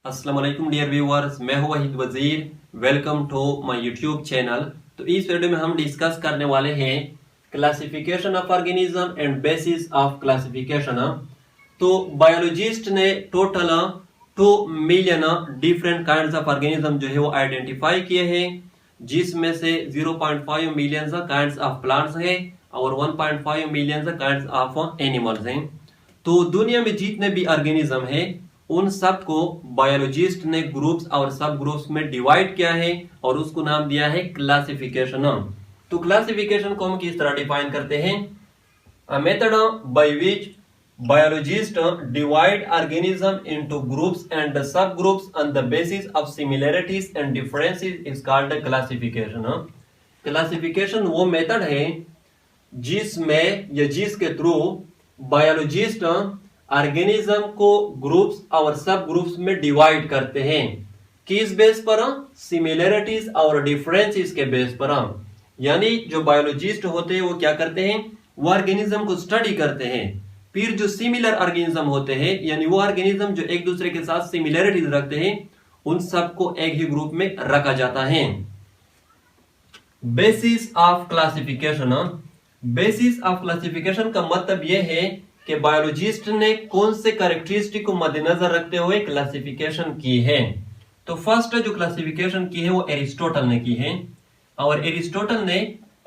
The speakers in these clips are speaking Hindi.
अस्सलाम वालेकुम डियर व्यूअर्स, मैं हूं Waheed Wazir. Welcome to my YouTube channel. तो इस वीडियो में हम डिस्कस करने वाले हैं classification of organism and basis of classification. तो बायोलॉजिस्ट ने total 2 million different kinds of organism जो है वो आइडेंटिफाई किए हैं, जिसमें से 0.5 मिलियन काइंड्स ऑफ प्लांट्स हैं और 1.5 मिलियन काइंड्स ऑफ एनिमल्स हैं। तो दुनिया में जितने भी ऑर्गेनिज्म हैं उन सब को बायोलॉजिस्ट ने ग्रुप्स और सब ग्रुप्स में डिवाइड किया है और उसको नाम दिया है क्लासिफिकेशन। तो क्लासिफिकेशन को हम किस तरह डिफाइन करते हैं? A method by which biologist divide organism into groups and subgroups on the basis of similarities and differences is called classification. Classification वो मेथड है जिसमें या जिसके थ्रू बायोलॉजिस्ट ऑर्गेनिज्म को ग्रुप्स और सब ग्रुप्स में डिवाइड करते हैं। किस बेस पर? सिमिलरिटीज और डिफरेंसेस के बेस पर। यानी जो बायोलॉजिस्ट होते हैं वो क्या करते हैं, वो ऑर्गेनिज्म को स्टडी करते हैं, फिर जो सिमिलर ऑर्गेनिज्म होते हैं यानी वो ऑर्गेनिज्म जो एक दूसरे के साथ सिमिलरिटीज रखते हैं उन सबको एक ही ग्रुप में रखा जाता है। Basis of classification. Basis of classification का मतलब यह है कि बायोलॉजिस्ट ने कौन से कैरेक्टरिस्टिक को मद्देनजर रखते हुए क्लासिफिकेशन की है। तो फर्स्ट जो क्लासिफिकेशन की है वो एरिस्टोटल ने की है और एरिस्टोटल ने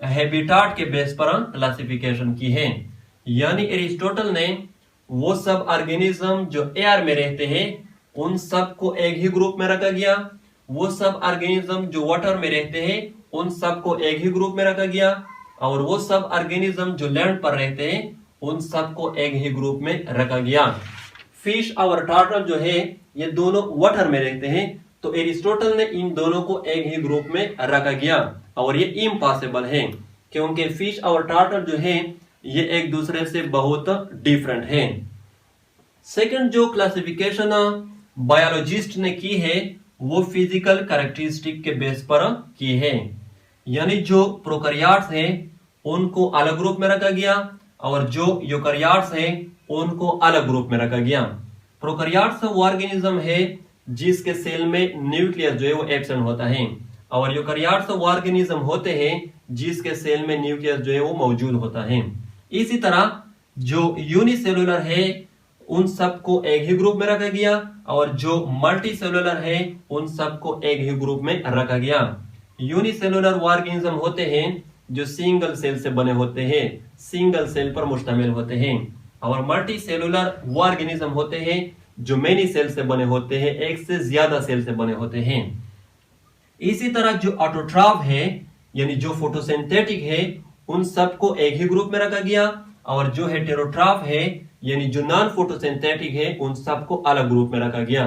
हैबिटाट के बेस पर क्लासिफिकेशन की है। यानी एरिस्टोटल ने वो सब ऑर्गेनिज्म जो एयर में रहते हैं उन सब को एक ही ग्रुप में रखा गया, वो सब ऑर्गेनिज्म जो वाटर में रहते हैं उन सब को एक ही ग्रुप में रखा गया, और वो सब ऑर्गेनिज्म जो लैंड पर रहते हैं उन सबको एक ही ग्रुप में रखा गया। फिश और टर्टल जो है ये दोनों वाटर में रहते हैं, तो एरिस्टोटल ने इन दोनों को एक ही ग्रुप में रखा गया और ये इम्पॉसिबल है क्योंकि फिश और टर्टल जो है ये एक दूसरे से बहुत डिफरेंट है। सेकंड जो क्लासिफिकेशन बायोलॉजिस्ट ने की है वो फिजिकल कैरेक्टरिस्टिक के बेस पर की है। यानी जो प्रोकैरियोट्स हैं उनको अलग ग्रुप में रखा गया और जो यूकैरियोट्स हैं उनको अलग ग्रुप में रखा गया। प्रोकैरियोट्स वो ऑर्गेनिज्म है जिसके सेल में न्यूक्लियस जो है वो एब्सेंट होता है, और यूकैरियोट्स वो ऑर्गेनिज्म होते हैं जिसके सेल में न्यूक्लियस जो है वो मौजूद होता है। इसी तरह जो यूनिसेलुलर है उन सबको एक ही ग्रुप में रखा गया और जो मल्टीसेलुलर है उन सबको एक ही ग्रुप में रखा गया। यूनिसेलुलर वो ऑर्गेनिज्म होते हैं जो सिंगल सेल से बने होते हैं, सिंगल सेल पर मुश्तमिल होते हैं, और मल्टी सेलुलर वो ऑर्गेनिज्म होते हैं जो मेनी सेल से बने होते हैं, एक से ज्यादा सेल से बने होते हैं। इसी तरह जो ऑटोट्रॉफ है यानी जो फोटोसिंथेटिक है उन सबको एक ही ग्रुप में रखा गया, और जो हेटेरोट्रॉफ है यानी जो नॉन फोटोसिंथेटिक है उन सबको अलग ग्रुप में रखा गया।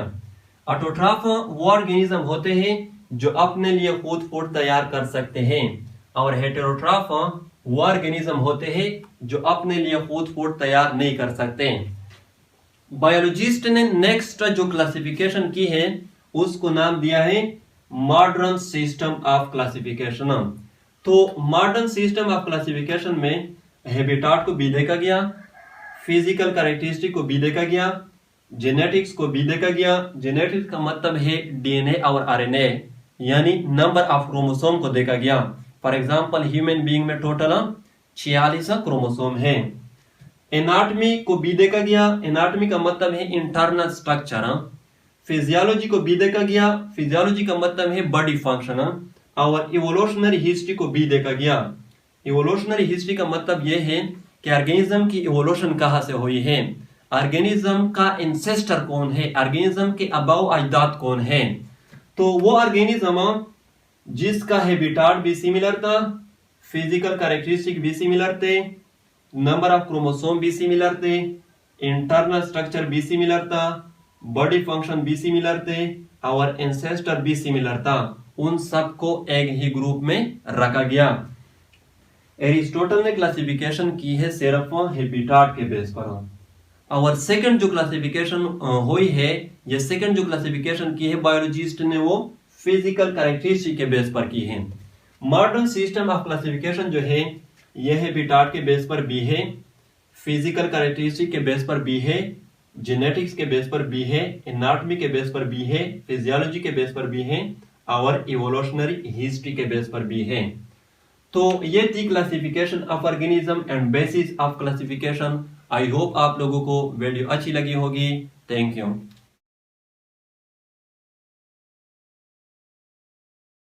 ऑटोट्रॉफ वो ऑर्गेनिज्म होते हैं जो अपने लिए खुद फूड तैयार कर सकते हैं, और हेटेरोट्रॉफ वो ऑर्गेनिज्म होते हैं जो अपने लिए खुद फूड तैयार नहीं कर सकते। बायोलॉजिस्ट ने नेक्स्ट जो क्लासिफिकेशन की है उसको नाम दिया है मॉडर्न सिस्टम ऑफ क्लासिफिकेशन। तो मॉडर्न सिस्टम ऑफ क्लासिफिकेशन में हैबिटाट को भी देखा गया, फिजिकल कैरेक्टरिस्टिक को भी देखा गया, जेनेटिक्स को भी देखा गया। जेनेटिक्स का मतलब है डीएनए और आरएनए, यानी नंबर ऑफ क्रोमोसोम को देखा गया। फॉर एग्जाम्पल ह्यूमन बीइंग में टोटल 46 क्रोमोसोम है। एनाटॉमी को भी देखा गया, एनाटॉमी का मतलब है इंटरनल स्ट्रक्चर। फिजियोलॉजी को भी देखा गया, फिजियोलॉजी का मतलब है बॉडी फंक्शन, और इवोल्यूशनरी हिस्ट्री को भी देखा गया। इवोल्यूशनरी हिस्ट्री का मतलब यह है कि ऑर्गेनिज्म की इवोल्यूशन कहां से हुई है, ऑर्गेनिज्म का इंसेस्टर कौन है, ऑर्गेनिज्म के अबाउ अजदाद कौन है। तो वो ऑर्गेनिज्म जिसका हैबिटाट भी सिमिलर था, फिजिकल कैरेक्टरिस्टिक भी सिमिलर थे, नंबर ऑफ क्रोमोसोम भी सिमिलर थे, इंटरनल स्ट्रक्चर भी सिमिलर था, बॉडी फंक्शन भी सिमिलर थे, और एंसेस्टर भी सिमिलर था, उन सबको एक ही ग्रुप में रखा गया। एरिस्टोटल ने क्लासिफिकेशन की है सिर्फ हैबिटाट के बेस पर। और सेकंड जो क्लासिफिकेशन हुई है, ये सेकंड जो क्लासिफिकेशन की है बायोलॉजिस्ट ने वो फिजिकल कैरेक्टरिस्टिक के बेस पर की है। मॉडर्न सिस्टम ऑफ क्लासिफिकेशन जो है यह हैबिटाट के बेस पर भी है, फिजिकल कैरेक्टरिस्टिक के बेस पर भी है, जेनेटिक्स के बेस पर भी है, एनाटॉमी के बेस पर भी है, फिजियोलॉजी के बेस पर भी है और इवोल्यूशनरी हिस्ट्री के बेस पर भी है। तो ये थी classification of organism and basis of classification. I hope आप लोगों को वीडियो अच्छी लगी होगी। Thank you.